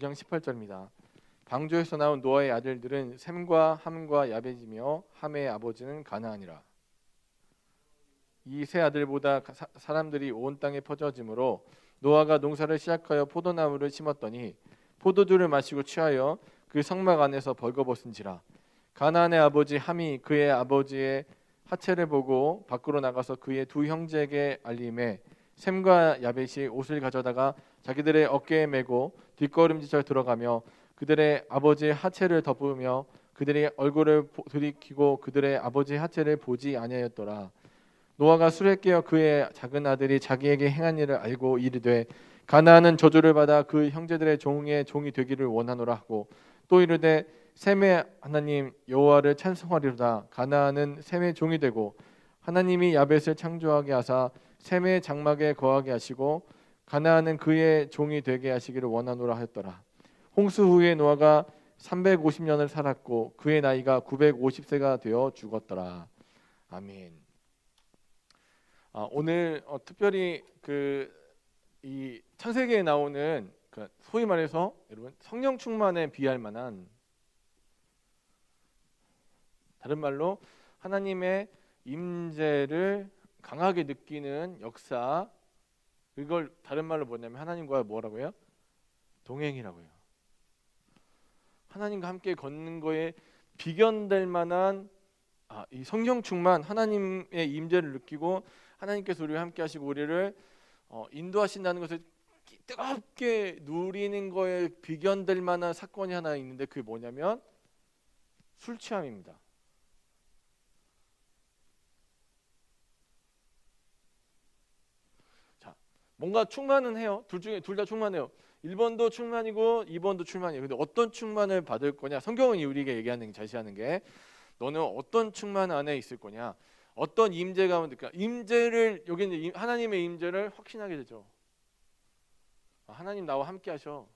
9장 18절입니다. 방주에서 나온 노아의 아들들은 셈과 함과 야벳이며 함의 아버지는 가나안이라. 이 세 아들보다 사람들이 온 땅에 퍼져짐으로 노아가 농사를 시작하여 포도나무를 심었더니 포도주를 마시고 취하여 그 성막 안에서 벌거벗은지라. 가나안의 아버지 함이 그의 아버지의 하체를 보고 밖으로 나가서 그의 두 형제에게 알림해 셈과 야벳이 옷을 가져다가 자기들의 어깨에 메고 뒷걸음질쳐 들어가며 그들의 아버지의 하체를 덮으며 그들의 얼굴을 들이키고 그들의 아버지의 하체를 보지 아니하였더라. 노아가 술에 깨어 그의 작은 아들이 자기에게 행한 일을 알고 이르되 가나안은 저주를 받아 그 형제들의 종의 종이 되기를 원하노라 하고 또 이르되 셈의 하나님 여호와를 찬송하리로다. 가나안은 셈의 종이 되고 하나님이 야벳을 창조하게 하사 셈의 장막에 거하게 하시고 가나안은 그의 종이 되게 하시기를 원하노라 하였더라. 홍수 후에 노아가 350년을 살았고 그의 나이가 950세가 되어 죽었더라. 아멘. 오늘 특별히 이 창세기에 나오는 소위 말해서 여러분 성령 충만에 비할 만한, 다른 말로 하나님의 임재를 강하게 느끼는 역사, 이걸 다른 말로 뭐냐면 하나님과 뭐라고요? 동행이라고요. 하나님과 함께 걷는 거에 비견될 만한 이 성령 충만, 하나님의 임재를 느끼고 하나님께서 우리와 함께 하시고 우리를 인도하신다는 것을 뜨겁게 누리는 거에 비견될 만한 사건이 하나 있는데 그게 뭐냐면 술 취함입니다. 자, 뭔가 충만은 해요. 둘 다 충만해요. 1번도 충만이고 2번도 충만이에요. 근데 어떤 충만을 받을 거냐? 성경은 우리에게 얘기하는, 제시하는 게 너는 어떤 충만 안에 있을 거냐? 어떤 임재가, 그러니까 임재를, 여기는 하나님의 임재를 확신하게 되죠. 하나님 나와 함께 하셔.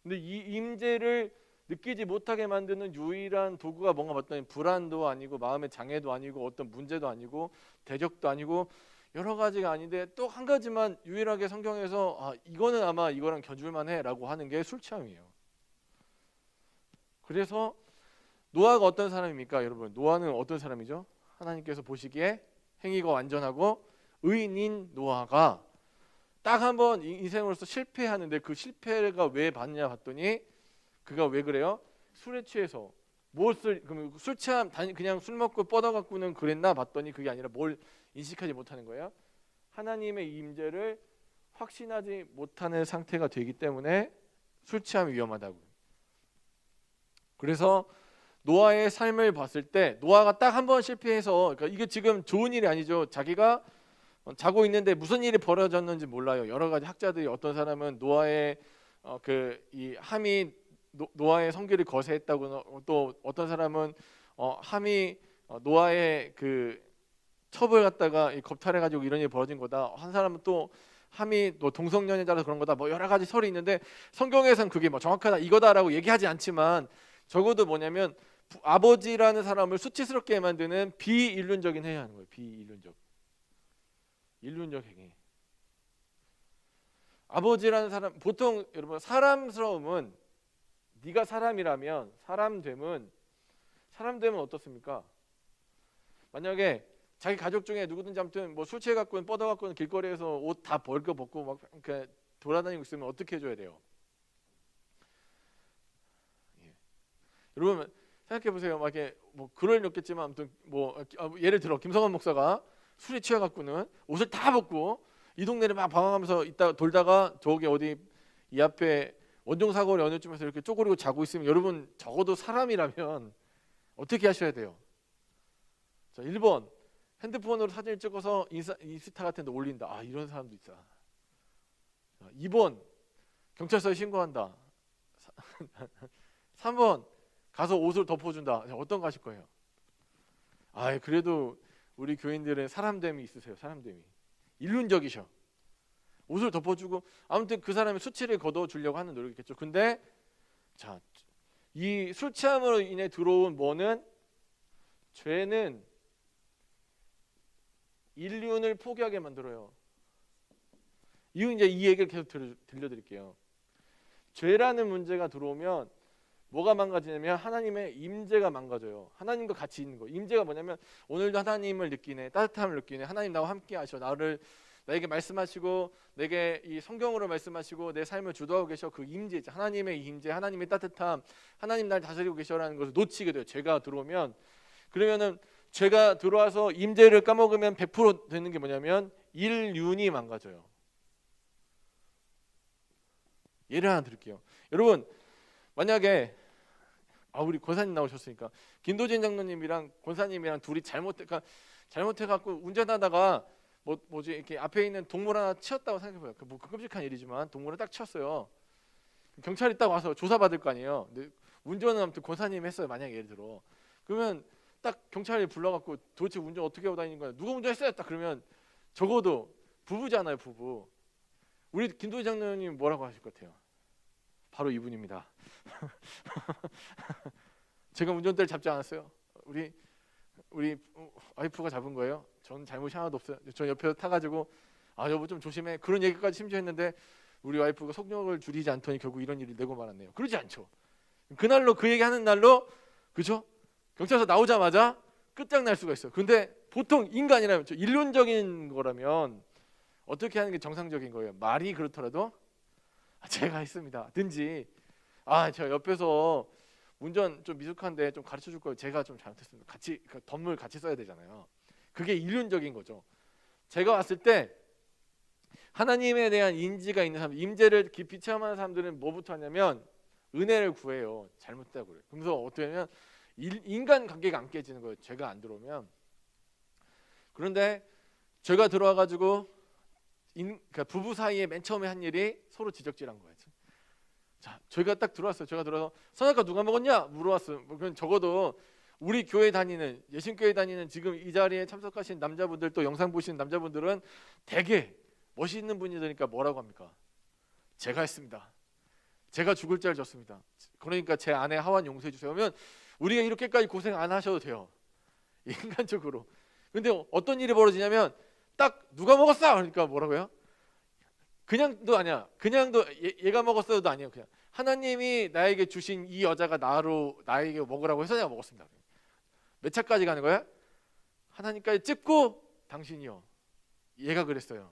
근데 이 임재를 느끼지 못하게 만드는 유일한 도구가 뭔가 봤더니 불안도 아니고 마음의 장애도 아니고 어떤 문제도 아니고 대적도 아니고 여러 가지가 아닌데 또 한 가지만 유일하게 성경에서 이거는 아마 이거랑 견줄만 해라고 하는 게 술 취함이에요. 그래서 노아가 어떤 사람입니까? 여러분, 노아는 어떤 사람이죠? 하나님께서 보시기에 행위가 완전하고 의인인 노아가 딱 한 번 인생으로서 실패하는데 그 실패가 왜 받느냐 봤더니 그가 왜 그래요? 술에 취해서 그럼 술 취함 그냥 술 먹고 뻗어갖고는 그랬나 봤더니 그게 아니라 뭘 인식하지 못하는 거예요. 하나님의 임재를 확신하지 못하는 상태가 되기 때문에 술 취함이 위험하다고. 그래서 노아의 삶을 봤을 때 노아가 딱 한 번 실패해서, 그러니까 이게 지금 좋은 일이 아니죠. 자기가 자고 있는데 무슨 일이 벌어졌는지 몰라요. 여러 가지 학자들이, 어떤 사람은 노아의 이 함이 노아의 성기를 거세했다고, 또 어떤 사람은 함이 노아의 그 첩을 갖다가 겁탈해가지고 이런 일이 벌어진 거다. 한 사람은 또 함이 동성연애자라서 그런 거다. 뭐 여러 가지 설이 있는데 성경에서는 그게 뭐 정확하다 이거다라고 얘기하지 않지만 적어도 뭐냐면 아버지라는 사람을 수치스럽게 만드는 비인륜적인 행위 하는 거예요. 인륜적 행위. 아버지라는 사람, 보통 여러분 사람스러움은, 네가 사람이라면 사람됨은 어떻습니까? 만약에 자기 가족 중에 누구든지 아무튼 뭐 술 취해 갖고는 뻗어 갖고는 길거리에서 옷 다 벌거 벗고 막 돌아다니고 있으면 어떻게 해줘야 돼요? 여러분 생각해 보세요. 막 이렇게 뭐 그럴 일 없겠지만 아무튼 뭐 예를 들어 김성환 목사가 술에 취해 갖고는 옷을 다 벗고 이 동네를 막 방황하면서 있다 돌다가 저기 어디 이 앞에 원종 사거리 어느 쯤에서 이렇게 쪼그리고 자고 있으면 여러분 적어도 사람이라면 어떻게 하셔야 돼요? 자, 1번 핸드폰으로 사진을 찍어서 인스타 같은 데 올린다. 이런 사람도 있어. 2번 경찰서에 신고한다. 3번 가서 옷을 덮어준다. 어떤 거 하실 거예요? 그래도 우리 교인들은 사람됨이 있으세요. 사람됨이. 인륜적이셔. 옷을 덮어주고 아무튼 그 사람의 수치를 거둬주려고 하는 노력이겠죠. 근데 자, 이 술 취함으로 인해 들어온 뭐는, 죄는 인륜을 포기하게 만들어요. 이제 이 얘기를 계속 들려드릴게요. 죄라는 문제가 들어오면 뭐가 망가지냐면 하나님의 임재가 망가져요. 하나님과 같이 있는 거. 임재가 뭐냐면 오늘도 하나님을 느끼네, 따뜻함을 느끼네. 하나님 나와 함께 하셔. 나에게 말씀하시고 내게 이 성경으로 말씀하시고 내 삶을 주도하고 계셔. 그 임재, 하나님의 임재, 하나님의 따뜻함, 하나님 날 다스리고 계셔라는 것을 놓치게 돼요. 죄가 들어오면. 그러면은 죄가 들어와서 임재를 까먹으면 100% 되는 게 뭐냐면 일륜이 망가져요. 예를 하나 드릴게요. 여러분, 만약에 우리 권사님 나오셨으니까 김도진 장로님이랑 권사님이랑 둘이 잘못해갖고 운전하다가 뭐지 이렇게 앞에 있는 동물 하나 치었다고 생각해봐요. 뭐 끔찍한 일이지만 동물을 딱 치었어요. 경찰이 딱 와서 조사받을 거 아니에요. 근데 운전은 아무튼 권사님이 했어요. 만약에 예를 들어 그러면 딱 경찰이 불러갖고 도대체 운전 어떻게 하고 다니는 거야? 누가 운전했어요? 딱 그러면 적어도 부부잖아요, 부부. 우리 김도진 장로님 뭐라고 하실 것 같아요? 바로 이분입니다. 제가 운전대를 잡지 않았어요. 우리 와이프가 잡은 거예요. 전 잘못이 하나도 없어요. 저 옆에서 타가지고 여보 좀 조심해. 그런 얘기까지 심지어 했는데 우리 와이프가 속력을 줄이지 않더니 결국 이런 일이 내고 말았네요. 그러지 않죠. 그날로 그 얘기하는 날로 그죠? 경찰서 나오자마자 끝장날 수가 있어요. 근데 보통 인간이라면 인륜적인 거라면 어떻게 하는 게 정상적인 거예요? 말이 그렇더라도 제가 했습니다. 든지 저 옆에서 운전 좀 미숙한데 좀 가르쳐 줄 거예요. 제가 좀 잘못했습니다. 같이 덤을 같이 써야 되잖아요. 그게 인륜적인 거죠. 제가 왔을 때 하나님에 대한 인지가 있는 사람, 임재를 깊이 체험하는 사람들은 뭐부터 하냐면 은혜를 구해요. 잘못했다고 그래요. 그래서 어떻게 하면 인간 관계가 안 깨지는 거예요. 죄가 안 들어오면. 그런데 죄가 들어와가지고 그러니까 부부 사이에 맨 처음에 한 일이 서로 지적질한 거예요. 자, 죄가 딱 들어왔어요. 죄가 들어와서 선악과 누가 먹었냐 물어봤어요. 그건 적어도 우리 교회 다니는 예신교회 다니는 지금 이 자리에 참석하신 남자분들 또 영상 보시는 남자분들은 되게 멋있는 분이니까 뭐라고 합니까? 제가 했습니다. 제가 죽을 죄를 졌습니다. 그러니까 제 아내 하완 용서해 주세요. 그러면 우리가 이렇게까지 고생 안 하셔도 돼요. 인간적으로. 근데 어떤 일이 벌어지냐면 딱 누가 먹었어? 그러니까 뭐라고요? 그냥도 아니야. 그냥도 얘가 먹었어도 아니에요. 그냥 하나님이 나에게 주신 이 여자가 나에게 먹으라고 해서 내가 먹었습니다. 몇 차까지 가는 거야? 하나님까지 찍고 당신이요. 얘가 그랬어요.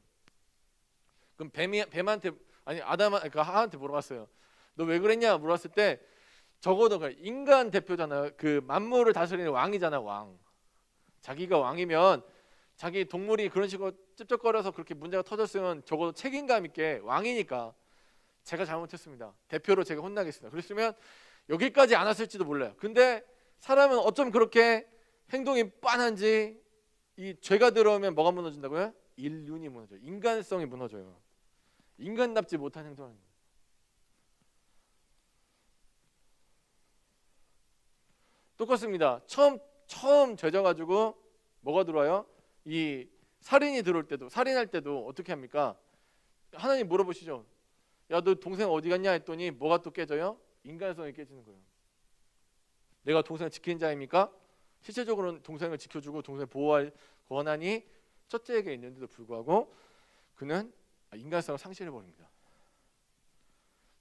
그럼 뱀한테 그러니까 하한테 물어봤어요. 너 왜 그랬냐 물어봤을 때 적어도 인간 대표잖아요. 그 만물을 다스리는 왕이잖아, 왕. 자기가 왕이면 자기 동물이 그런 식으로 찝쩍거려서 그렇게 문제가 터졌으면 적어도 책임감 있게 왕이니까 제가 잘못했습니다. 대표로 제가 혼나겠습니다. 그랬으면 여기까지 안 왔을지도 몰라요. 근데 사람은 어쩜 그렇게 행동이 빤한지 이 죄가 들어오면 뭐가 무너진다고요? 인륜이 무너져요. 인간성이 무너져요. 인간답지 못한 행동을 하는 거예요. 똑같습니다. 처음 죄져가지고 뭐가 들어와요? 이 살인이 들어올 때도 살인할 때도 어떻게 합니까? 하나님 물어보시죠. 야, 너 동생 어디 갔냐 했더니 뭐가 또 깨져요? 인간성이 깨지는 거예요. 내가 동생을 지키는 자입니까? 실제적으로는 동생을 지켜주고 동생을 보호할 권한이 첫째에게 있는데도 불구하고 그는 인간성을 상실해버립니다.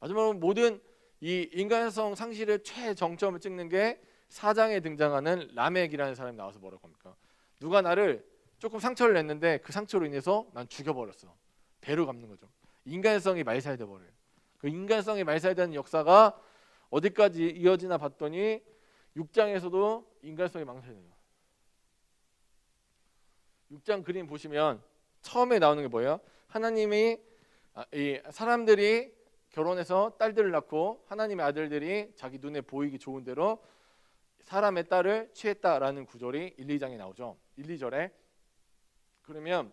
마지막으로 모든 이 인간성 상실의 최정점을 찍는 게 4장에 등장하는 라멕이라는 사람이 나와서 뭐라고 합니까? 누가 나를 조금 상처를 냈는데 그 상처로 인해서 난 죽여버렸어. 배로 갚는 거죠. 인간성이 말살돼 버려요. 그 인간성이 말살되는 역사가 어디까지 이어지나 봤더니 6장에서도 인간성이 망설여요. 6장 그림 보시면 처음에 나오는 게 뭐예요? 하나님이 이 사람들이 결혼해서 딸들을 낳고 하나님의 아들들이 자기 눈에 보이기 좋은 대로 사람의 딸을 취했다라는 구절이 1, 2장에 나오죠. 1, 2절에. 그러면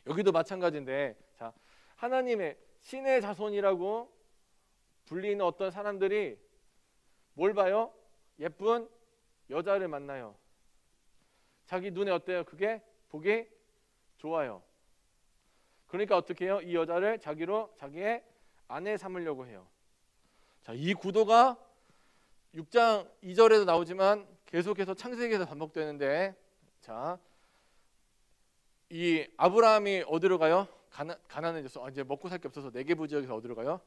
여기도 마찬가지인데 자, 하나님의 신의 자손이라고 불리는 어떤 사람들이 뭘 봐요? 예쁜 여자를 만나요. 자기 눈에 어때요? 그게 보기 좋아요. 그러니까 어떻게 해요? 이 여자를 자기의 아내 삼으려고 해요. 자, 이 구도가 6장 2절에도 나오지만 계속해서 창세기에서 반복되는데 자, 이 아브라함이 어디로 가요? 가난해져서 이제 먹고 살 게 없어서 네게부 지역에서 어디로 가요?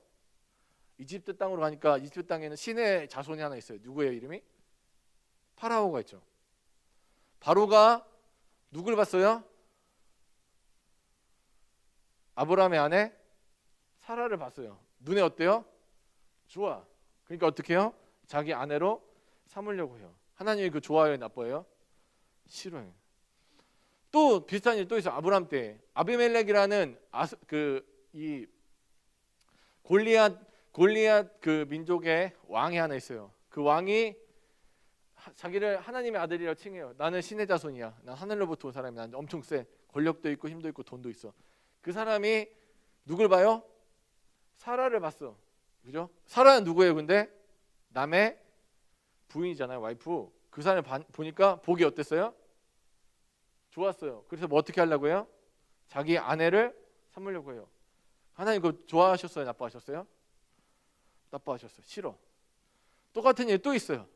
이집트 땅으로 가니까 이집트 땅에는 신의 자손이 하나 있어요. 누구예요? 이름이? 파라오가 있죠. 바로가 누굴 봤어요? 아브라함의 아내 사라를 봤어요. 눈에 어때요? 좋아. 그러니까 어떻게 해요? 자기 아내로 삼으려고 해요. 하나님이 그 좋아요, 나빠요? 싫어요. 또 비슷한 일 또 있어요. 아브라함 때 아비멜렉이라는 이 골리앗 그 민족의 왕이 하나 있어요. 그 왕이 자기를 하나님의 아들이라고 칭해요. 나는 신의 자손이야. 난 하늘로부터 온 사람이야. 난 엄청 세. 권력도 있고 힘도 있고 돈도 있어. 그 사람이 누굴 봐요? 사라를 봤어. 그죠? 사라는 누구예요? 근데 남의 부인이잖아요. 와이프. 그 사람을 보니까 복이 어땠어요? 좋았어요. 그래서 뭐 어떻게 하려고 해요? 자기 아내를 삼으려고 해요. 하나님 그거 좋아하셨어요? 나빠하셨어요? 나빠하셨어요. 싫어. 똑같은 일 또 있어요.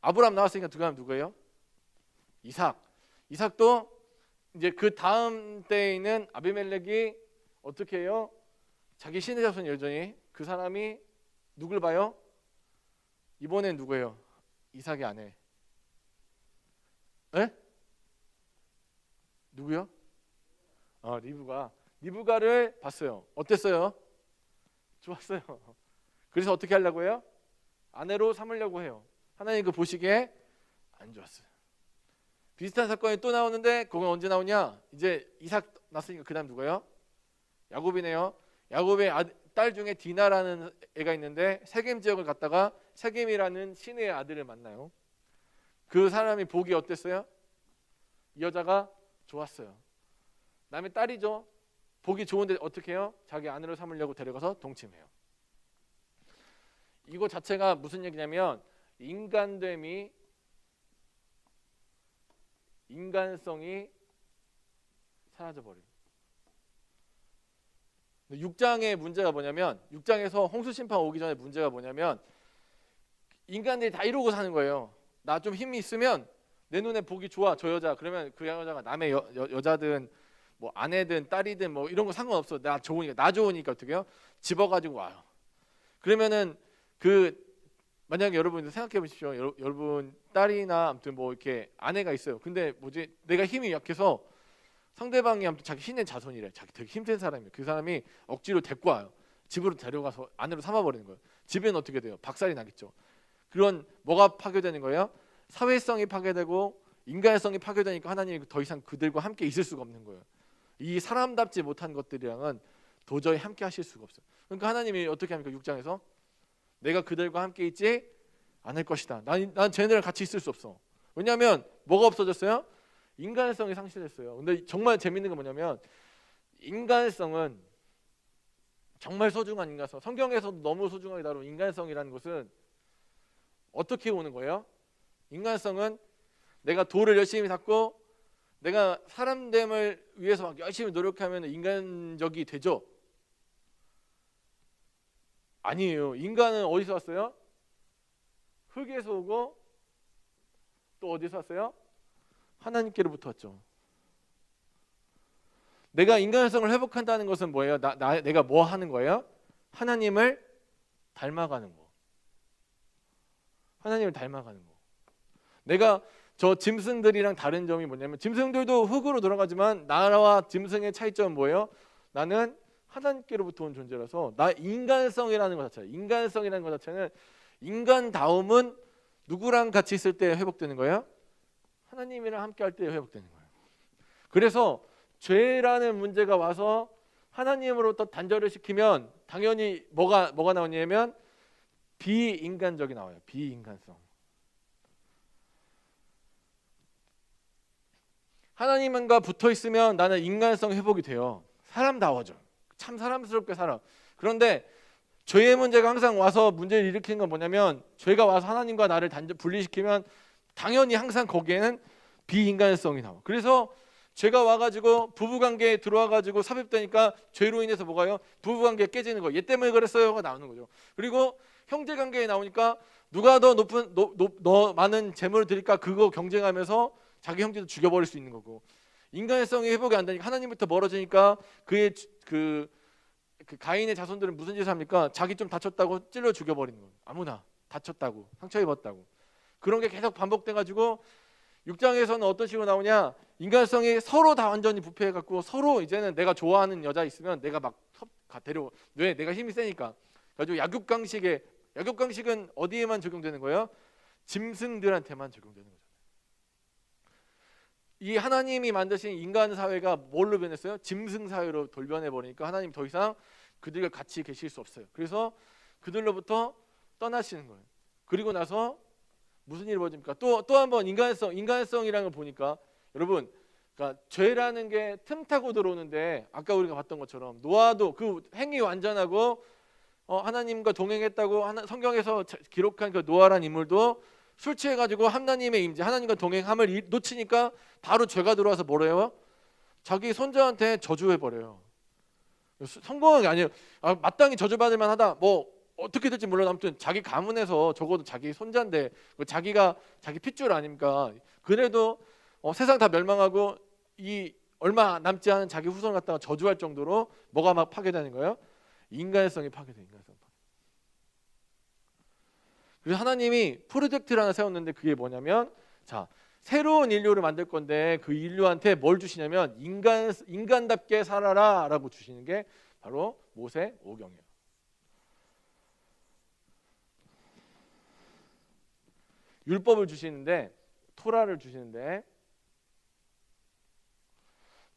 아브라함 나왔으니까 두 사람 누구예요? 이삭도 이제 그 다음 때에 있는 아비멜렉이 어떻게 해요? 자기 신의 자손 여전히 그 사람이 누굴 봐요? 이번엔 누구예요? 이삭의 아내. 에? 누구요? 리브가를 봤어요. 어땠어요? 좋았어요. 그래서 어떻게 하려고 해요? 아내로 삼으려고 해요. 하나님 그 보시기에 안 좋았어요. 비슷한 사건이 또 나오는데 그건 언제 나오냐? 이제 이삭 낳았으니까 그 다음 누구예요? 야곱이네요. 야곱의 딸 중에 디나라는 애가 있는데 세겜 지역을 갔다가 세겜이라는 신의 아들을 만나요. 그 사람이 복이 어땠어요? 이 여자가 좋았어요. 남의 딸이죠. 복이 좋은데 어떻게 해요? 자기 아내로 삼으려고 데려가서 동침해요. 이거 자체가 무슨 얘기냐면 인간됨이 인간성이 사라져버려요. 6장의 문제가 뭐냐면 6장에서 홍수 심판 오기 전에 문제가 뭐냐면 인간들이 다 이러고 사는 거예요. 나 좀 힘이 있으면 내 눈에 보기 좋아 저 여자. 그러면 그 여자가 남의 여자든 뭐 아내든 딸이든 뭐 이런 거 상관없어. 나 좋으니까 어떻게 해요? 집어가지고 와요. 그러면은 만약에 여러분 생각해 보십시오. 여러분 딸이나 아무튼 뭐 이렇게 아내가 있어요. 근데 뭐지 내가 힘이 약해서 상대방이 아무튼 자기 신의 자손이래. 자기 되게 힘센 사람이에요. 그 사람이 억지로 데리고 와요. 집으로 데려가서 아내로 삼아버리는 거예요. 집에는 어떻게 돼요? 박살이 나겠죠. 그런 뭐가 파괴되는 거예요? 사회성이 파괴되고 인간성이 파괴되니까 하나님이 더 이상 그들과 함께 있을 수가 없는 거예요. 이 사람답지 못한 것들이랑은 도저히 함께 하실 수가 없어요. 그러니까 하나님이 어떻게 합니까? 6장에서 내가 그들과 함께 있지 않을 것이다. 난 쟤네랑 같이 있을 수 없어. 왜냐하면 뭐가 없어졌어요? 인간성이 상실했어요. 근데 정말 재밌는 건 뭐냐면 인간성은 정말 소중한 인간성. 성경에서도 너무 소중하게 다룬 인간성이라는 것은 어떻게 오는 거예요? 인간성은 내가 돌을 열심히 닦고 내가 사람됨을 위해서 막 열심히 노력하면 인간적이 되죠? 아니에요. 인간은 어디서 왔어요? 흙에서 오고 또 어디서 왔어요? 하나님께로부터 왔죠. 내가 인간성을 회복한다는 것은 뭐예요? 내가 뭐 하는 거예요? 하나님을 닮아가는 거. 하나님을 닮아가는 거. 내가 저 짐승들이랑 다른 점이 뭐냐면 짐승들도 흙으로 돌아가지만 나와 짐승의 차이점은 뭐예요? 나는 하나님께로부터 온 존재라서 나 인간성이라는 것 자체는 인간다움은 누구랑 같이 있을 때 회복되는 거예요? 하나님이랑 함께 할 때 회복되는 거예요. 그래서 죄라는 문제가 와서 하나님으로부터 단절을 시키면 당연히 뭐가 나오냐면 비인간적이 나와요. 비인간성. 하나님과 붙어 있으면 나는 인간성 회복이 돼요. 사람다워져. 참 사람스럽게 살아. 그런데 죄의 문제가 항상 와서 문제를 일으키는 건 뭐냐면 죄가 와서 하나님과 나를 분리시키면 당연히 항상 거기에는 비인간성이 나와. 그래서 죄가 와가지고 부부관계에 들어와가지고 삽입되니까 죄로 인해서 뭐가요? 부부관계가 깨지는 거예요. 얘 때문에 그랬어요가 나오는 거죠. 그리고 형제관계에 나오니까 누가 더 더 많은 재물을 드릴까 그거 경쟁하면서 자기 형제도 죽여버릴 수 있는 거고 인간성이 회복이 안 되니까 하나님부터 멀어지니까 그의 그 그 가인의 자손들은 무슨 짓을 합니까? 자기 좀 다쳤다고 찔러 죽여버리는 거예요. 아무나 다쳤다고, 상처 입었다고. 그런 게 계속 반복돼 가지고 6장에서는 어떤 식으로 나오냐? 인간성이 서로 다 완전히 부패해 갖고 서로 이제는 내가 좋아하는 여자 있으면 내가 막 데려. 왜? 내가 힘이 세니까. 가지고 약육강식은 어디에만 적용되는 거예요? 짐승들한테만 적용되는 거죠. 이 하나님이 만드신 인간 사회가 뭘로 변했어요? 짐승 사회로 돌변해 버리니까 하나님 더 이상 그들과 같이 계실 수 없어요. 그래서 그들로부터 떠나시는 거예요. 그리고 나서 무슨 일이 벌어집니까? 또 한 번 인간성이라는 걸 보니까 여러분, 그러니까 죄라는 게 틈타고 들어오는데 아까 우리가 봤던 것처럼 노아도 그 행위 완전하고 하나님과 동행했다고 성경에서 기록한 그 노아란 인물도 술 취해가지고 하나님의 임재, 하나님과 동행함을 놓치니까 바로 죄가 들어와서 뭐래요? 자기 손자한테 저주해버려요. 성공한 게 아니에요. 마땅히 저주받을 만하다. 뭐 어떻게 될지 몰라도 아무튼 자기 가문에서 적어도 자기 손자인데 자기가 자기 핏줄 아닙니까? 그래도 세상 다 멸망하고 이 얼마 남지 않은 자기 후손을 갖다가 저주할 정도로 뭐가 막 파괴되는 거예요? 인간성이 파괴돼. 인간성. 그래서 하나님이 프로젝트를 하나 세웠는데 그게 뭐냐면, 자, 새로운 인류를 만들 건데 그 인류한테 뭘 주시냐면 인간답게 살아라라고 주시는 게 바로 모세 오경이에요. 율법을 주시는데, 토라를 주시는데,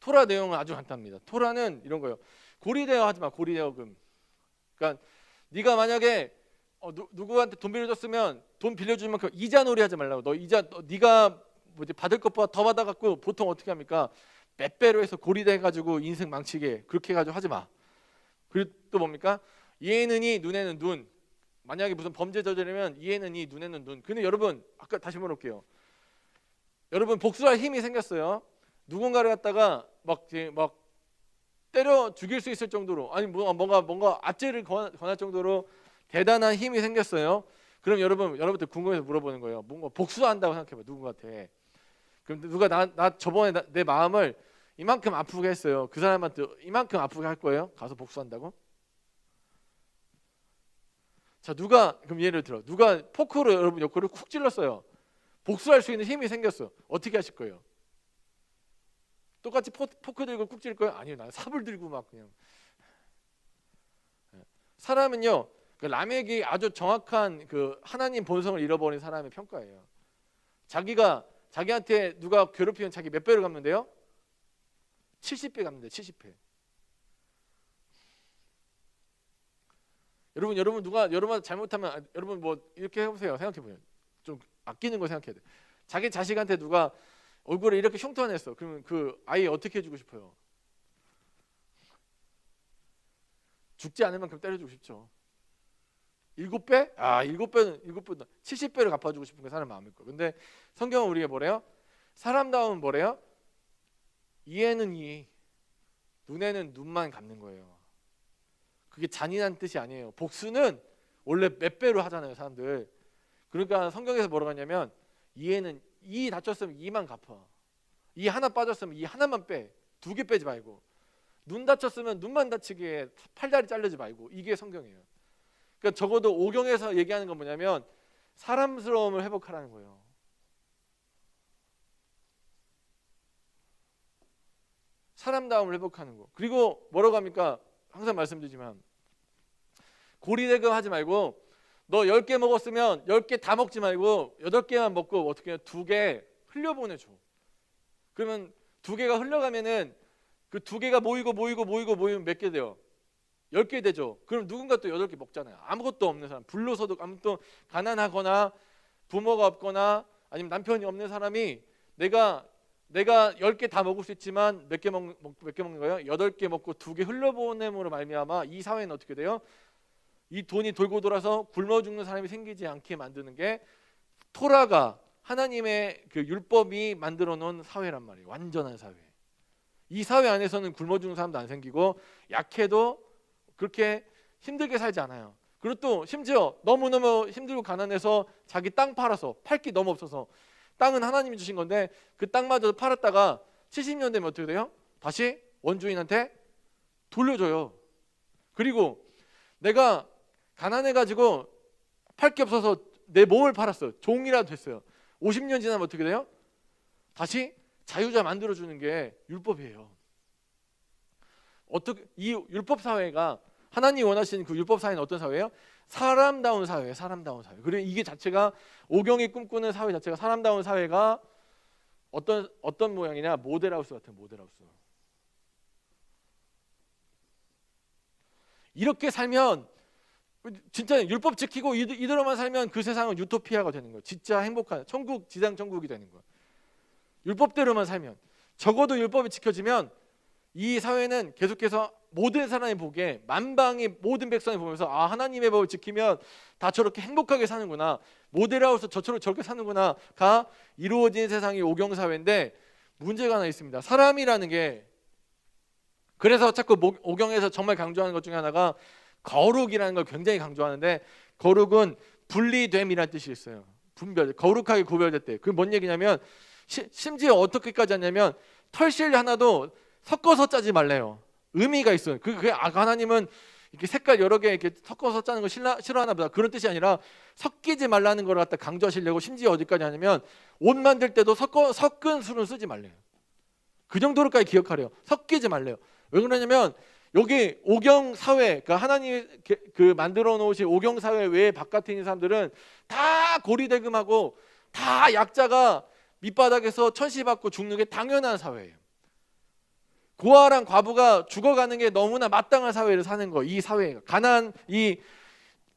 토라 내용은 아주 간단합니다. 토라는 이런 거예요. 고리대여 하지 마. 고리대여금. 그러니까 네가 만약에 누구한테 돈 빌려줬으면 돈 빌려주는 만큼 이자놀이 하지 말라고. 네가 받을 것보다 더 받아갖고 보통 어떻게 합니까? 몇 배로 해서 고리대가지고 인생 망치게 그렇게 해가지고 하지 마. 그리고 또 뭡니까? 이에는 이 눈에는 눈. 만약에 무슨 범죄 저지르면 이에는 이 눈에는 눈. 근데 여러분 아까 다시 물어볼게요. 여러분 복수할 힘이 생겼어요. 누군가를 갖다가 막 때려 죽일 수 있을 정도로, 아니 뭔가 압제를 권할 정도로 대단한 힘이 생겼어요. 그럼 여러분들 궁금해서 물어보는 거예요. 뭔가 복수한다고 생각해봐. 누구한테. 그럼 누가 나 저번에 내 마음을 이만큼 아프게 했어요. 그 사람한테 이만큼 아프게 할 거예요? 가서 복수한다고? 자, 그럼 예를 들어 누가 포크로 여러분 옆구리를 쿡 찔렀어요. 복수할 수 있는 힘이 생겼어. 어떻게 하실 거예요? 똑같이 포크 들고 쿡 찔릴 거예요? 아니요, 나는 삽을 들고 막 그냥. 사람은요, 그 라멕이 아주 정확한 그 하나님 본성을 잃어버린 사람의 평가예요. 자기한테 누가 괴롭히면 자기 몇 배를 갚는데요? 70배 갚는데 70배. 여러분 누가 여러분한테 잘못하면 여러분 뭐 이렇게 해보세요. 생각해보면 좀 아끼는 거 생각해야 돼. 자기 자식한테 누가 얼굴에 이렇게 흉터냈어. 그러면 그 아이 어떻게 해주고 싶어요? 죽지 않을 만큼 때려주고 싶죠. 7배? 7배는 70배를 갚아주고 싶은 게 사람 마음일 거예요. 근데 성경은 우리가 뭐래요? 사람다운 뭐래요? 이에는 이, 눈에는 눈만 갚는 거예요. 그게 잔인한 뜻이 아니에요. 복수는 원래 몇 배로 하잖아요, 사람들. 그러니까 성경에서 뭐라고 하냐면 이에는 이 다쳤으면 이만 갚아. 이 하나 빠졌으면 이 하나만 빼. 2개 빼지 말고. 눈 다쳤으면 눈만 다치게 팔다리 자르지 말고. 이게 성경이에요. 그러니까 적어도 오경에서 얘기하는 건 뭐냐면 사람스러움을 회복하라는 거예요. 사람다움을 회복하는 거. 그리고 뭐라고 합니까? 항상 말씀드리지만 고리대금 하지 말고 너 10개 먹었으면 10개 다 먹지 말고 8개만 먹고 어떻게 해요? 2개 흘려보내줘. 그러면 2개가 흘러가면은 그 2개가 모이면 몇 개 돼요? 10개 되죠. 그럼 누군가 또 8개 먹잖아요. 아무것도 없는 사람, 불로서도 아무것도 가난하거나 부모가 없거나 아니면 남편이 없는 사람이 내가 10개 다 먹을 수 있지만 몇 개 먹는 거예요? 8개 먹고 2개 흘려보냄으로 말미암아 이 사회는 어떻게 돼요? 이 돈이 돌고 돌아서 굶어 죽는 사람이 생기지 않게 만드는 게 토라가 하나님의 그 율법이 만들어 놓은 사회란 말이에요. 완전한 사회. 이 사회 안에서는 굶어 죽는 사람도 안 생기고 약해도 그렇게 힘들게 살지 않아요. 그리고 또 심지어 너무너무 힘들고 가난해서 자기 땅 팔아서 팔 게 너무 없어서 땅은 하나님이 주신 건데 그 땅마저 팔았다가 70년 되면 어떻게 돼요? 다시 원주인한테 돌려줘요. 그리고 내가 가난해가지고 팔 게 없어서 내 몸을 팔았어요. 종이라도 됐어요. 50년 지나면 어떻게 돼요? 다시 자유자 만들어주는 게 율법이에요. 어떻게 이 율법 사회가 하나님 원하시는 그 율법 사회는 어떤 사회예요? 사람다운 사회예요. 사람다운 사회. 그리고 이게 자체가 오경이 꿈꾸는 사회 자체가 사람다운 사회가 어떤 모양이냐? 모델하우스 같은 모델하우스. 이렇게 살면 진짜 율법 지키고 이대로만 살면 그 세상은 유토피아가 되는 거예요. 진짜 행복한 천국, 지상 천국이 되는 거예요. 율법대로만 살면, 적어도 율법이 지켜지면 이 사회는 계속해서 모든 사람이 보기에, 만방의 모든 백성이 보면서 아, 하나님의 법을 지키면 다 저렇게 행복하게 사는구나, 모델하우스 저처럼 저렇게 사는구나가 이루어진 세상이 오경사회인데, 문제가 하나 있습니다. 사람이라는 게, 그래서 자꾸 오경에서 정말 강조하는 것 중에 하나가 거룩이라는 걸 굉장히 강조하는데, 거룩은 분리됨이라는 뜻이 있어요. 분별, 거룩하게 구별됐대. 그게 뭔 얘기냐면 심지어 어떻게까지 하냐면 털실 하나도 섞어서 짜지 말래요. 의미가 있어요. 그게 하나님은 이렇게 색깔 여러 개 이렇게 섞어서 짜는 거 싫어하나 보다, 그런 뜻이 아니라 섞이지 말라는 걸 갖다 강조하시려고, 심지어 어디까지 하냐면 옷 만들 때도 섞은 술은 쓰지 말래요. 그 정도로까지 기억하래요. 섞이지 말래요. 왜 그러냐면 여기 오경 사회, 그러니까 하나님이 그 만들어 놓으신 오경 사회 외에 바깥에 있는 사람들은 다 고리대금하고 다 약자가 밑바닥에서 천시받고 죽는 게 당연한 사회예요. 고아랑 과부가 죽어가는 게 너무나 마땅한 사회를 사는 거. 이 사회가 가난, 이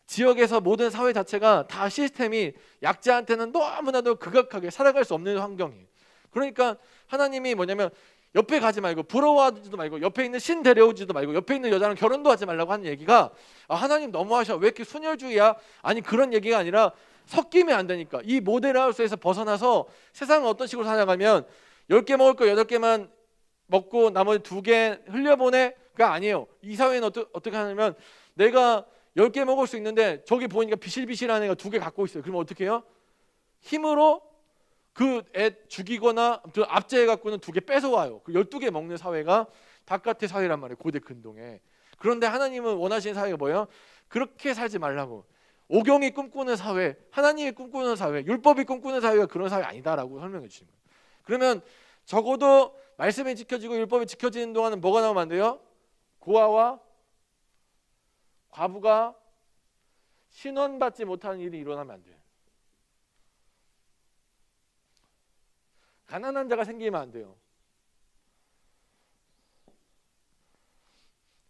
지역에서 모든 사회 자체가 다 시스템이 약자한테는 너무나도 극악하게 살아갈 수 없는 환경이에요. 그러니까 하나님이 뭐냐면 옆에 가지 말고, 부러워하지도 말고, 옆에 있는 신 데려오지도 말고, 옆에 있는 여자랑 결혼도 하지 말라고 하는 얘기가, 아, 하나님 너무하셔, 왜 이렇게 순혈주의야? 아니, 그런 얘기가 아니라 섞이면 안 되니까. 이 모델하우스에서 벗어나서 세상은 어떤 식으로 살아가면 10개 먹을 거 8개만 먹고 나머지 2개 흘려보내가 아니에요. 이 사회는 어떻게 하냐면 내가 10개 먹을 수 있는데 저기 보니까 비실비실한 애가 2개 갖고 있어요. 그러면 어떻게 해요? 힘으로 그 애 죽이거나 압제해 갖고는 2개 뺏어와요. 그 12개 먹는 사회가 바깥의 사회란 말이에요. 고대 근동에. 그런데 하나님은 원하시는 사회가 뭐예요? 그렇게 살지 말라고. 오경이 꿈꾸는 사회, 하나님이 꿈꾸는 사회, 율법이 꿈꾸는 사회가 그런 사회 아니다라고 설명해 주시는 거예요. 그러면 적어도 말씀이 지켜지고 율법이 지켜지는 동안은 뭐가 나오면 안 돼요? 고아와 과부가 신원받지 못하는 일이 일어나면 안 돼요. 가난한 자가 생기면 안 돼요.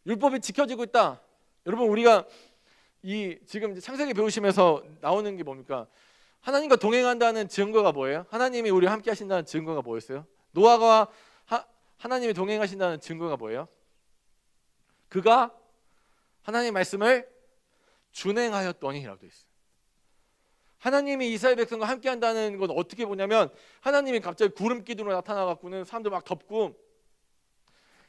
율법이 지켜지고 있다. 여러분, 우리가 지금 창세기 배우시면서 나오는 게 뭡니까? 하나님과 동행한다는 증거가 뭐예요? 하나님이 우리와 함께 하신다는 증거가 뭐였어요? 노아가 하나님이 동행하신다는 증거가 뭐예요? 그가 하나님의 말씀을 준행하였더니라고 되어 있어요. 하나님이 이스라엘 백성과 함께 한다는 건 어떻게 보냐면, 하나님이 갑자기 구름 기둥으로 나타나 갖고는 사람들 막 덮고,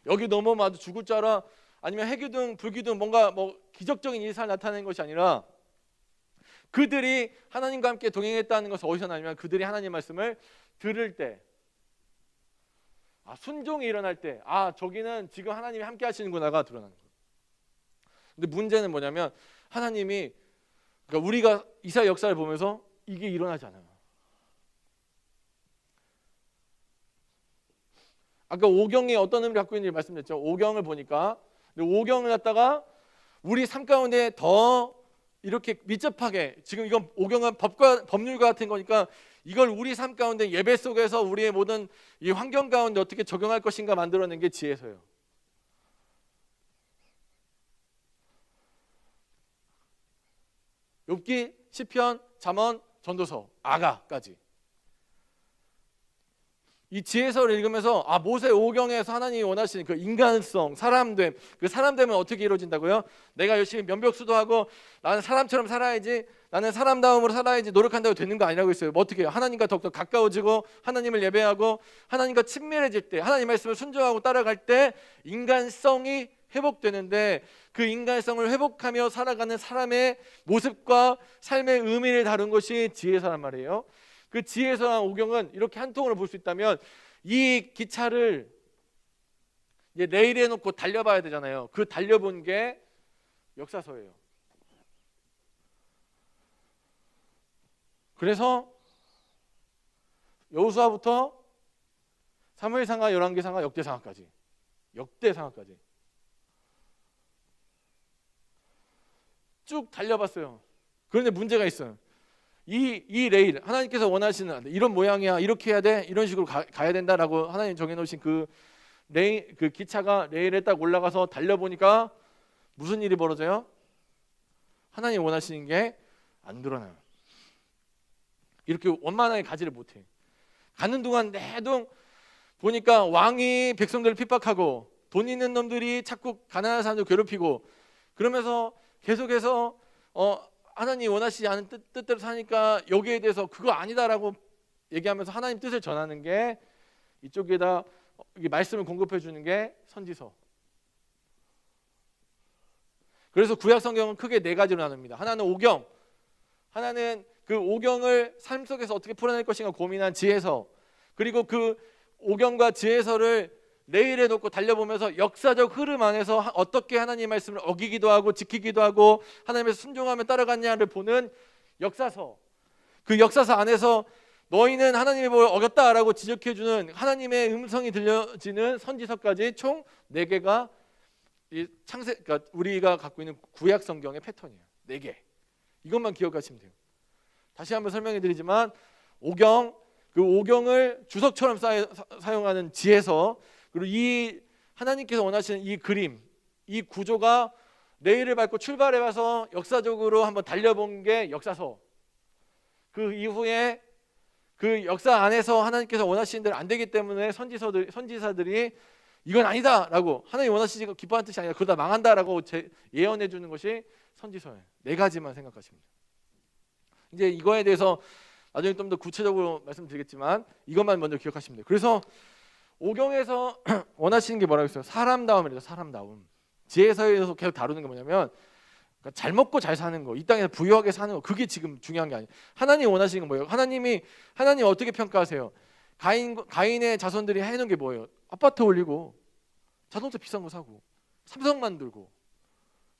여기 넘어오면 아주 죽을 줄 알아, 아니면 해기둥 불기둥 뭔가 기적적인 일사를 나타내는 것이 아니라, 그들이 하나님과 함께 동행했다는 것은 어디서 나냐면 그들이 하나님 말씀을 들을 때, 순종이 일어날 때, 저기는 지금 하나님이 함께 하시는구나가 드러나는 거예요. 근데 문제는 뭐냐면 하나님이, 그러니까 우리가 이스라엘 역사를 보면서 이게 일어나지 않아요. 아까 오경이 어떤 의미를 갖고 있는지 말씀드렸죠. 오경을 보니까, 근데 오경을 갖다가 우리 삶 가운데 더 이렇게 밀접하게, 지금 이건 오경은 법률과 같은 거니까 이걸 우리 삶 가운데 예배 속에서 우리의 모든 이 환경 가운데 어떻게 적용할 것인가 만들어낸 게 지혜서예요. 욥기, 시편, 잠언, 전도서, 아가까지 이 지혜서를 읽으면서 모세 오경에서 하나님이 원하시는 그 인간성, 사람됨, 그 사람됨은 어떻게 이루어진다고요? 내가 열심히 면벽수도하고 나는 사람처럼 살아야지, 나는 사람다움으로 살아야지 노력한다고 되는 거 아니라고 했어요. 어떻게 해요? 하나님과 더욱더 가까워지고 하나님을 예배하고 하나님과 친밀해질 때, 하나님 말씀을 순종하고 따라갈 때 인간성이 회복되는데, 그 인간성을 회복하며 살아가는 사람의 모습과 삶의 의미를 다룬 것이 지혜서란 말이에요. 그 지혜서와 오경은 이렇게 한 통으로 볼 수 있다면, 이 기차를 이제 레일에 놓고 달려봐야 되잖아요. 그 달려본 게 역사서예요. 그래서 여호수아부터 사무엘상하, 열왕기상하, 역대상하까지 쭉 달려봤어요. 그런데 문제가 있어요. 이 레일, 하나님께서 원하시는 이런 모양이야, 이렇게 해야 돼, 이런 식으로 가야 된다라고 하나님 정해놓으신 그 레일, 그 기차가 레일에 딱 올라가서 달려보니까 무슨 일이 벌어져요? 하나님 원하시는 게 안 드러나요. 이렇게 원만하게 가지를 못해. 가는 동안 내동 보니까 왕이 백성들을 핍박하고 돈 있는 놈들이 자꾸 가난한 사람들 괴롭히고, 그러면서 계속해서 하나님 원하시지 않은 뜻대로 사니까 여기에 대해서 그거 아니다라고 얘기하면서 하나님 뜻을 전하는 게, 이쪽에다 말씀을 공급해 주는 게 선지서. 그래서 구약 성경은 크게 네 가지로 나눕니다. 하나는 오경, 하나는 그 오경을 삶 속에서 어떻게 풀어낼 것인가 고민한 지혜서, 그리고 그 오경과 지혜서를 레일에 놓고 달려보면서 역사적 흐름 안에서 어떻게 하나님의 말씀을 어기기도 하고 지키기도 하고 하나님의 순종하며 따라갔냐를 보는 역사서. 그 역사서 안에서 너희는 하나님의 법을 어겼다라고 지적해주는 하나님의 음성이 들려지는 선지서까지 총 4개가 이 창세, 그러니까 우리가 갖고 있는 구약 성경의 패턴이에요. 4개. 이것만 기억하시면 돼요. 다시 한번 설명해 드리지만, 오경, 그 오경을 주석처럼 사용하는 지혜서, 그리고 이 하나님께서 원하시는 이 그림, 이 구조가 레일을 밟고 출발해 와서 역사적으로 한번 달려본 게 역사서. 그 이후에 그 역사 안에서 하나님께서 원하시는 대로 안 되기 때문에 선지사들이 이건 아니다라고, 하나님 원하시지 기뻐하는 뜻이 아니라 그러다 망한다라고 예언해 주는 것이 선지서예요. 4가지만 생각하시면 돼요. 이제 이거에 대해서 나중에 좀 더 구체적으로 말씀드리겠지만 이것만 먼저 기억하시면 돼요. 그래서 오경에서 원하시는 게 뭐라고 했어요? 사람다움이래요. 사람다움. 지혜서에서 계속 다루는 게 뭐냐면, 그러니까 잘 먹고 잘 사는 거, 이 땅에서 부유하게 사는 거, 그게 지금 중요한 게 아니에요. 하나님 원하시는 건 뭐예요? 하나님 어떻게 평가하세요? 가인의 자손들이 해놓은 게 뭐예요? 아파트 올리고 자동차 비싼 거 사고 삼성 만들고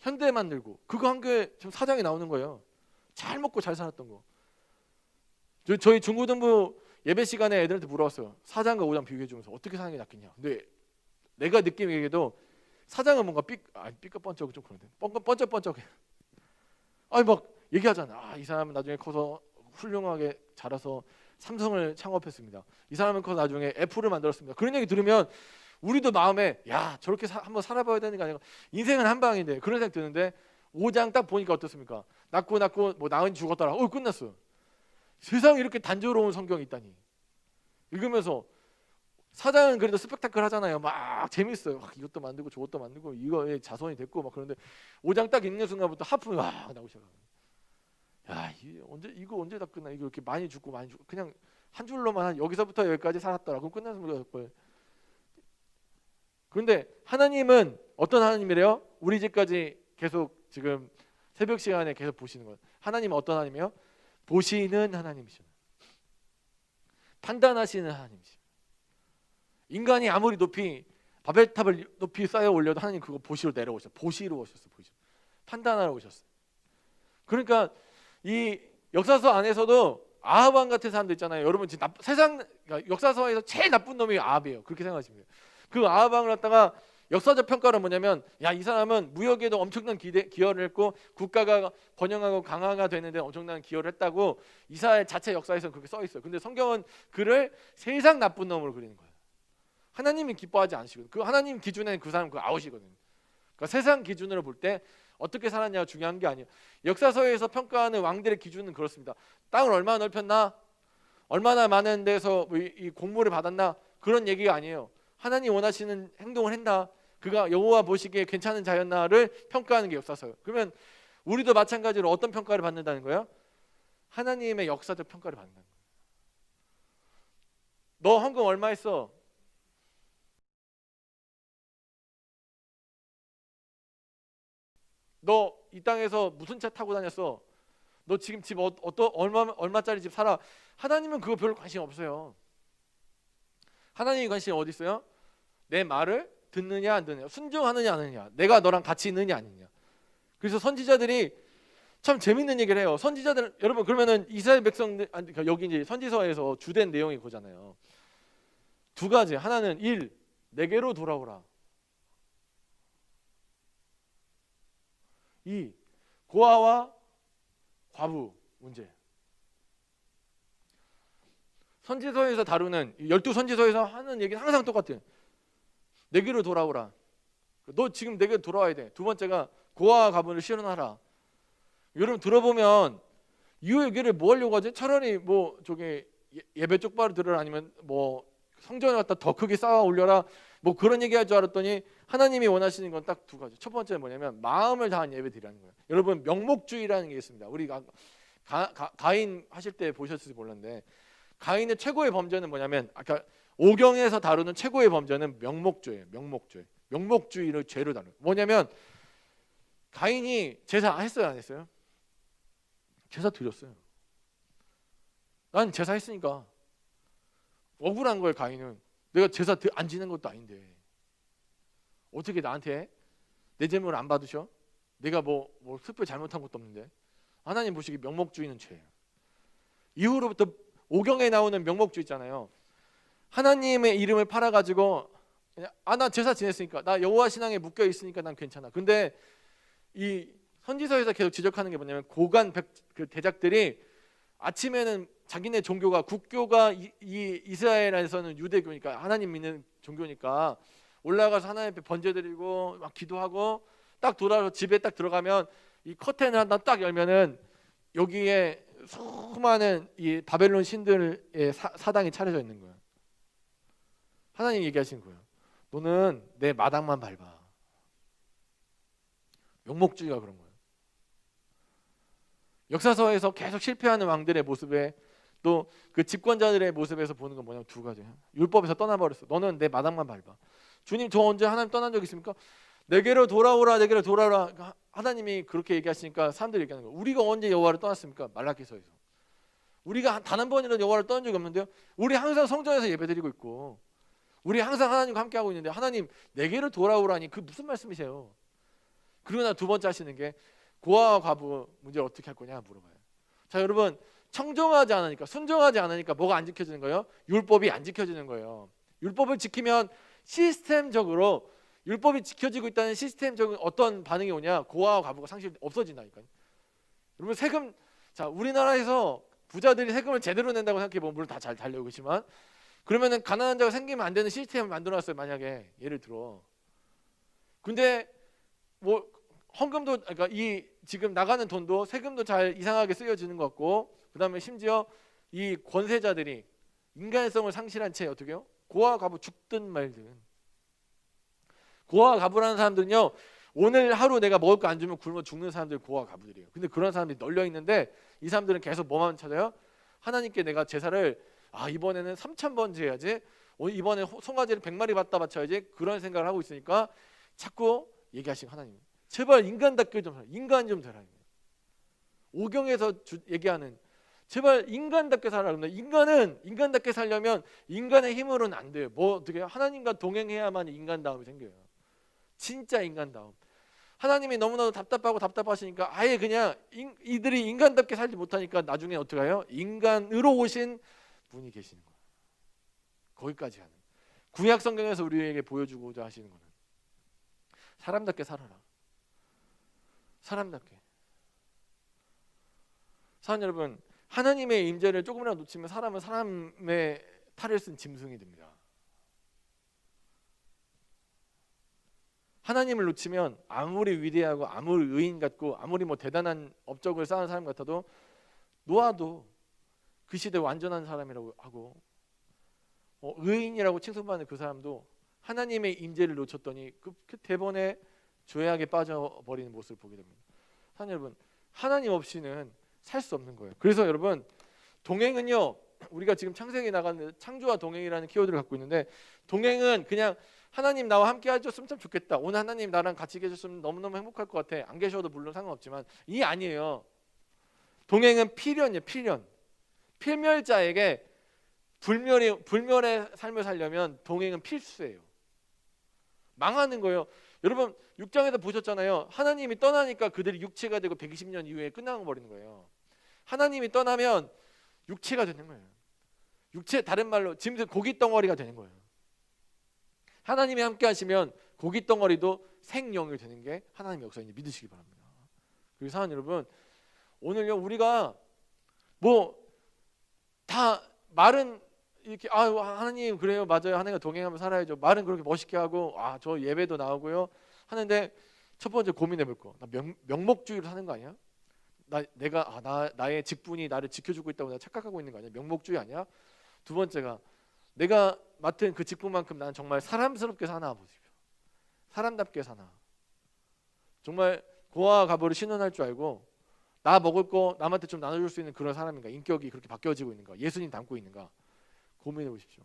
현대 만들고, 그거 한 게 지금 사장이 나오는 거예요. 잘 먹고 잘 살았던 거. 저희 중고등부 예배 시간에 애들한테 물어봤어요. 사장과 오장 비교해 주면서 어떻게 사는 게 낫겠냐. 근데 내가 느끼기에도 사장은 뭔가 삐까뻔쩍 좀 그런데 번쩍번쩍해. 아니 막 얘기하잖아. 이 사람은 나중에 커서 훌륭하게 자라서 삼성을 창업했습니다. 이 사람은 커서 나중에 애플을 만들었습니다. 그런 얘기 들으면 우리도 마음에 야 저렇게 한번 살아봐야 되는 게 아니라 인생은 한 방인데, 그런 생각 드는데 5장 딱 보니까 어떻습니까? 낳고 뭐 낳은 죽었더라. 끝났어. 세상에 이렇게 단조로운 성경이 있다니. 읽으면서 사장은 그래도 스펙타클 하잖아요. 막 재밌어요. 이것도 만들고 저것도 만들고 이거에 자손이 됐고 막. 그런데 5장 딱 읽는 순간부터 하품이 막 나오기 시작해요. 야 이거 언제 다 끝나? 이거 이렇게 많이 죽고 그냥 한 줄로만 여기서부터 여기까지 살았더라. 그럼 끝나는 거예요. 그런데 하나님은 어떤 하나님이래요? 우리 집까지 계속 지금 새벽 시간에 계속 보시는 거예요. 하나님은 어떤 하나님이에요? 보시는 하나님이시죠. 판단하시는 하나님이시죠. 인간이 아무리 높이 바벨탑을 높이 쌓여 올려도 하나님 그거 보시로 내려오셨어요. 보시로 오셨어요. 판단하러 오셨어요. 그러니까 이 역사서 안에서도 아합 왕 같은 사람들 있잖아요. 여러분 지금 그러니까 역사서에서 제일 나쁜 놈이 아합이에요. 그렇게 생각하시면 돼요. 그 아합 왕을 갖다가 역사적 평가는 뭐냐면, 야 이 사람은 무역에도 엄청난 기여를 했고 국가가 번영하고 강화가 되는데 엄청난 기여를 했다고 이스라엘 자체 역사에서는 그렇게 써 있어요. 근데 성경은 그를 세상 나쁜 놈으로 그리는 거예요. 하나님이 기뻐하지 않으시거든요. 그 하나님 기준에는 그 사람 아웃이거든요. 그러니까 세상 기준으로 볼 때 어떻게 살았냐가 중요한 게 아니에요. 역사서에서 평가하는 왕들의 기준은 그렇습니다. 땅을 얼마나 넓혔나, 얼마나 많은 데서 이 공물을 받았나, 그런 얘기가 아니에요. 하나님 원하시는 행동을 했나, 그가 여호와 보시기에 괜찮은 자였나를 평가하는 게 역사서예요. 그러면 우리도 마찬가지로 어떤 평가를 받는다는 거예요? 하나님의 역사적 평가를 받는다는 거예요. 너 헌금 얼마 했어? 너 이 땅에서 무슨 차 타고 다녔어? 너 지금 집 얼마짜리 집 살아? 하나님은 그거 별로 관심 없어요. 하나님의 관심이 어디 있어요? 내 말을 듣느냐 안 듣느냐, 순종하느냐 안 하느냐, 내가 너랑 같이 있느냐 아니냐. 그래서 선지자들이 참 재밌는 얘기를 해요. 선지자들 여러분 그러면은 이스라엘 백성들 그러니까 여기 이제 선지서에서 주된 내용이 그거잖아요. 두 가지. 하나는 1. 내게로 돌아오라. 2. 고아와 과부 문제. 선지서에서 다루는 12선지서에서 하는 얘기는 항상 똑같아요. 내게로 돌아오라. 너 지금 내게로 돌아와야 돼. 두 번째가 고아와 과부를 실현하라. 여러분 들어보면 이 얘기를 뭐 하려고 하지? 차라리 뭐 저기 예배 쪽바로 들으라 아니면 뭐 성전에 갖다 더 크게 쌓아 올려라 뭐 그런 얘기할 줄 알았더니 하나님이 원하시는 건 딱 두 가지. 첫 번째는 뭐냐면 마음을 다한 예배 드리라는 거예요. 여러분 명목주의라는 게 있습니다. 우리가 가인 하실 때 보셨을지 몰랐는데 가인의 최고의 범죄는 뭐냐면 아까 오경에서 다루는 최고의 범죄는 명목주의예요. 명목주의를 죄로 다루는. 뭐냐면 가인이 제사 했어요, 안 했어요? 제사 드렸어요. 난 제사 했으니까 억울한 거예요. 가인은 내가 제사 안 지는 것도 아닌데 어떻게 나한테 내 재물을 안 받으셔? 내가 뭐 특별히 잘못한 것도 없는데. 하나님 보시기 명목주의는 죄예요. 이후로부터 오경에 나오는 명목주의 있잖아요. 하나님의 이름을 팔아가지고 나 제사 지냈으니까 나 여호와 신앙에 묶여 있으니까 난 괜찮아. 근데 이 선지서에서 계속 지적하는 게 뭐냐면 고관 그 대작들이 아침에는 자기네 종교가 국교가 이스라엘에서는 유대교니까 하나님 믿는 종교니까 올라가서 하나님 앞에 번제드리고 막 기도하고 딱 돌아서 집에 딱 들어가면 이 커튼을 하나 딱 열면은 여기에 수많은 이 바벨론 신들의 사당이 차려져 있는 거예요. 하나님 얘기하신 거예요. 너는 내 마당만 밟아. 명목주의가 그런 거예요. 역사서에서 계속 실패하는 왕들의 모습에 또 그 집권자들의 모습에서 보는 건 뭐냐면 두 가지예요. 율법에서 떠나버렸어. 너는 내 마당만 밟아. 주님 저 언제 하나님 떠난 적 있습니까? 내게로 돌아오라. 내게로 돌아오라. 하나님이 그렇게 얘기하시니까 사람들이 얘기하는 거예요. 우리가 언제 여호와를 떠났습니까? 말라기서에서. 우리가 단 한 번이라도 여호와를 떠난 적이 없는데요. 우리 항상 성전에서 예배드리고 있고 우리 항상 하나님과 함께하고 있는데 하나님 내게로 돌아오라니 그 무슨 말씀이세요? 그리고 나 두 번째 하시는 게 고아와 과부 문제를 어떻게 할 거냐 물어봐요. 자 여러분 청정하지 않으니까 순종하지 않으니까 뭐가 안 지켜지는 거예요? 율법이 안 지켜지는 거예요. 율법을 지키면 시스템적으로 율법이 지켜지고 있다는 시스템적인 어떤 반응이 오냐? 고아와 과부가 상실 없어진다니까요. 여러분 세금 자 우리나라에서 부자들이 세금을 제대로 낸다고 생각해 보면 물론 다 잘 달려고 계시지만 그러면은 가난한 자가 생기면 안 되는 시스템을 만들어놨어요. 만약에 예를 들어. 근데 뭐 헌금도 그러니까 이 지금 나가는 돈도 세금도 잘 이상하게 쓰여지는 것 같고 그다음에 심지어 이 권세자들이 인간성을 상실한 채 어떻게 해요? 고아 과부 죽든 말든. 고아 과부라는 사람들은요. 오늘 하루 내가 먹을 거 안 주면 굶어 죽는 사람들이 고아 과부들이에요. 근데 그런 사람들이 널려 있는데 이 사람들은 계속 뭐만 찾아요? 하나님께 내가 제사를 이번에는 3,000번 지어야지. 이번에 송아지를 100마리 갖다 바쳐야지. 그런 생각을 하고 있으니까 자꾸 얘기하시고 하나님 제발 인간답게 좀 살아. 인간 좀 되라. 오경에서 얘기하는 제발 인간답게 살아. 인간은 인간답게 살려면 인간의 힘으로는 안 돼요. 뭐 어떻게 하나님과 동행해야만 인간다움이 생겨요. 진짜 인간다움. 하나님이 너무나도 답답하시니까 아예 그냥 이들이 인간답게 살지 못하니까 나중에 어떻게 해요? 인간으로 오신 분이 계시는 거예요. 거기까지 하는. 구약 성경에서 우리에게 보여주고자 하시는 거는 사람답게 살아라. 사람답게. 사람 여러분, 하나님의 임재를 조금이라도 놓치면 사람은 사람의 탈을 쓴 짐승이 됩니다. 하나님을 놓치면 아무리 위대하고 아무리 의인 같고 아무리 뭐 대단한 업적을 쌓은 사람 같아도 놓아도 그 시대 완전한 사람이라고 하고 의인이라고 칭송받는 그 사람도 하나님의 임재를 놓쳤더니 그 대번에 죄악에 빠져버리는 모습을 보게 됩니다. 사랑 여러분, 하나님 없이는 살 수 없는 거예요. 그래서 여러분 동행은요, 우리가 지금 창세기 나가는 창조와 동행이라는 키워드를 갖고 있는데 동행은 그냥 하나님 나와 함께 해줬으면 참 좋겠다. 오늘 하나님 나랑 같이 계셨으면 너무너무 행복할 것 같아. 안 계셔도 물론 상관없지만 이 아니에요. 동행은 필연이에요. 필연. 필멸자에게 불멸의 삶을 살려면 동행은 필수예요. 망하는 거예요. 여러분 6장에서 보셨잖아요. 하나님이 떠나니까 그들이 육체가 되고 120년 이후에 끝나버리는 거예요. 하나님이 떠나면 육체가 되는 거예요. 육체, 다른 말로 짐승 고기 덩어리가 되는 거예요. 하나님이 함께 하시면 고기 덩어리도 생명이 되는 게 하나님의 역사인지 믿으시기 바랍니다. 그리고 사랑하는 여러분, 오늘요 우리가 뭐 다 말은 이렇게 하나님 그래요, 맞아요, 하나님과 동행하며 살아야죠, 말은 그렇게 멋있게 하고 저 예배도 나오고요 하는데 첫 번째 고민해 볼 거, 나 명목주의로 사는 거 아니야? 나의 직분이 나를 지켜주고 있다고 내가 착각하고 있는 거 아니야? 명목주의 아니야? 두 번째가 내가 맡은 그 직분만큼 난 정말 사람스럽게 사나 보십시오. 사람답게 사나. 정말 고아와 가보를 신원할 줄 알고 나 먹을 거 남한테 좀 나눠줄 수 있는 그런 사람인가? 인격이 그렇게 바뀌어지고 있는가? 예수님 닮고 있는가? 고민해 보십시오.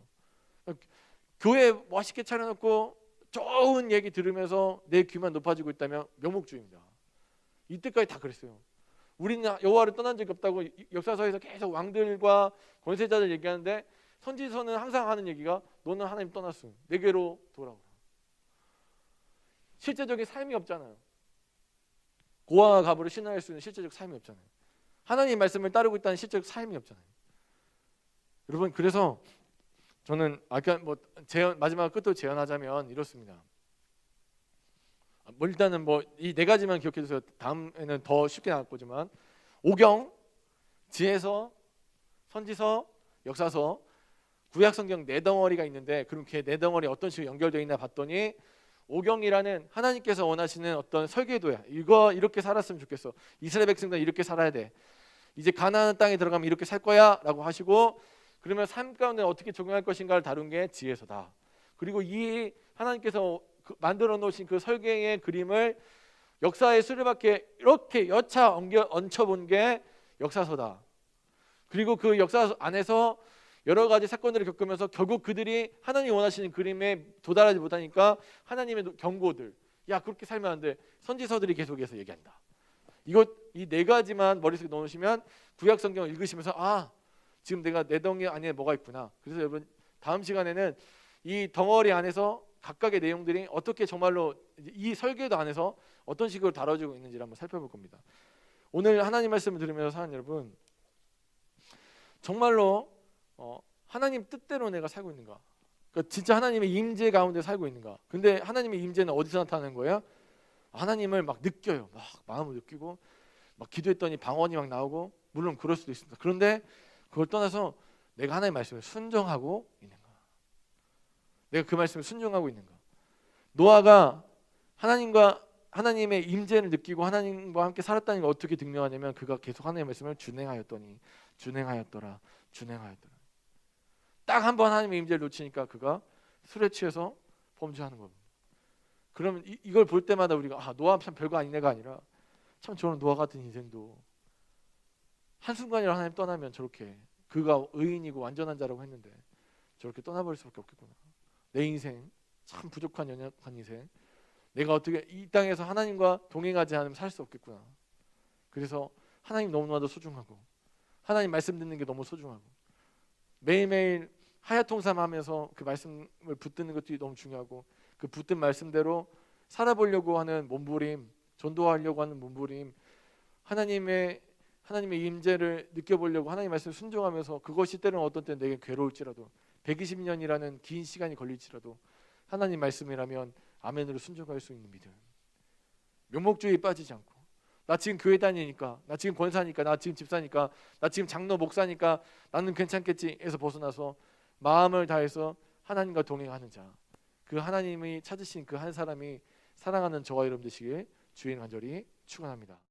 교회 멋있게 차려놓고 좋은 얘기 들으면서 내 귀만 높아지고 있다면 명목주의입니다. 이때까지 다 그랬어요. 우리는 여호와를 떠난 적이 없다고 역사서에서 계속 왕들과 권세자들 얘기하는데 선지서는 항상 하는 얘기가 너는 하나님 떠났어, 내게로 돌아오라. 실제적인 삶이 없잖아요. 고아와 가부를 신뢰할 수 있는 실제적 삶이 없잖아요. 하나님 말씀을 따르고 있다는 실제적 삶이 없잖아요. 여러분, 그래서 저는 아까 마지막 끝으로 제안하자면 이렇습니다. 일단은 이 네 가지만 기억해 주세요. 다음에는 더 쉽게 나올 거지만 오경, 지혜서, 선지서, 역사서, 구약성경 네 덩어리가 있는데 그럼 그 네 덩어리 어떤 식으로 연결되어 있나 봤더니 오경이라는 하나님께서 원하시는 어떤 설계도야. 이거 이렇게 살았으면 좋겠어. 이스라엘 백성들 이렇게 살아야 돼. 이제 가나안 땅에 들어가면 이렇게 살 거야 라고 하시고, 그러면 삶 가운데 어떻게 적용할 것인가를 다룬 게 지혜서다. 그리고 이 하나님께서 만들어 놓으신 그 설계의 그림을 역사의 수레바퀴에 이렇게 여차 얹혀본 게 역사서다. 그리고 그 역사 안에서 여러 가지 사건들을 겪으면서 결국 그들이 하나님 원하시는 그림에 도달하지 못하니까 하나님의 경고들, 야 그렇게 살면 안 돼, 선지서들이 계속해서 얘기한다. 이 네 가지만 머릿속에 넣으시면 구약 성경을 읽으시면서 지금 내가 내 덩이 안에 뭐가 있구나. 그래서 여러분 다음 시간에는 이 덩어리 안에서 각각의 내용들이 어떻게 정말로 이 설계도 안에서 어떤 식으로 다뤄지고 있는지를 한번 살펴볼 겁니다. 오늘 하나님 말씀을 들으면서 사는 여러분, 정말로 하나님 뜻대로 내가 살고 있는가? 그러니까 진짜 하나님의 임재 가운데 살고 있는가? 근데 하나님의 임재는 어디서 나타나는 거예요? 하나님을 막 느껴요. 막 마음을 느끼고 막 기도했더니 방언이 막 나오고, 물론 그럴 수도 있습니다. 그런데 그걸 떠나서 내가 하나님의 말씀을 순종하고 있는가? 내가 그 말씀을 순종하고 있는가? 노아가 하나님의 임재를 느끼고 하나님과 함께 살았다는 걸 어떻게 증명하냐면 그가 계속 하나님의 말씀을 준행하였더라. 딱 한 번 하나님의 임재를 놓치니까 그가 술에 취해서 범죄하는 겁니다. 그러면 이걸 볼 때마다 우리가 노아 참 별거 아닌 애가 아니라 참 저런 노아 같은 인생도 한순간이라 하나님 떠나면 저렇게, 그가 의인이고 완전한 자라고 했는데 저렇게 떠나버릴 수밖에 없겠구나. 내 인생 참 부족한 연약한 인생, 내가 어떻게 이 땅에서 하나님과 동행하지 않으면 살 수 없겠구나. 그래서 하나님 너무나도 소중하고 하나님 말씀 듣는 게 너무 소중하고 매일매일 하야통삼하면서 그 말씀을 붙드는 것도 너무 중요하고, 그 붙든 말씀대로 살아보려고 하는 몸부림, 전도하려고 하는 몸부림, 하나님의 임재를 느껴보려고 하나님 말씀을 순종하면서, 그것이 때로는 어떤 때는 내게 괴로울지라도 120년이라는 긴 시간이 걸릴지라도 하나님 말씀이라면 아멘으로 순종할 수 있는 믿음, 명목주의에 빠지지 않고, 나 지금 교회 다니니까, 나 지금 권사니까, 나 지금 집사니까, 나 지금 장로 목사니까 나는 괜찮겠지 에서 벗어나서 마음을 다해서 하나님과 동행하는 자, 그 하나님이 찾으신 그 한 사람이 사랑하는 저와 여러분 되시길 주의 간절히 축원합니다.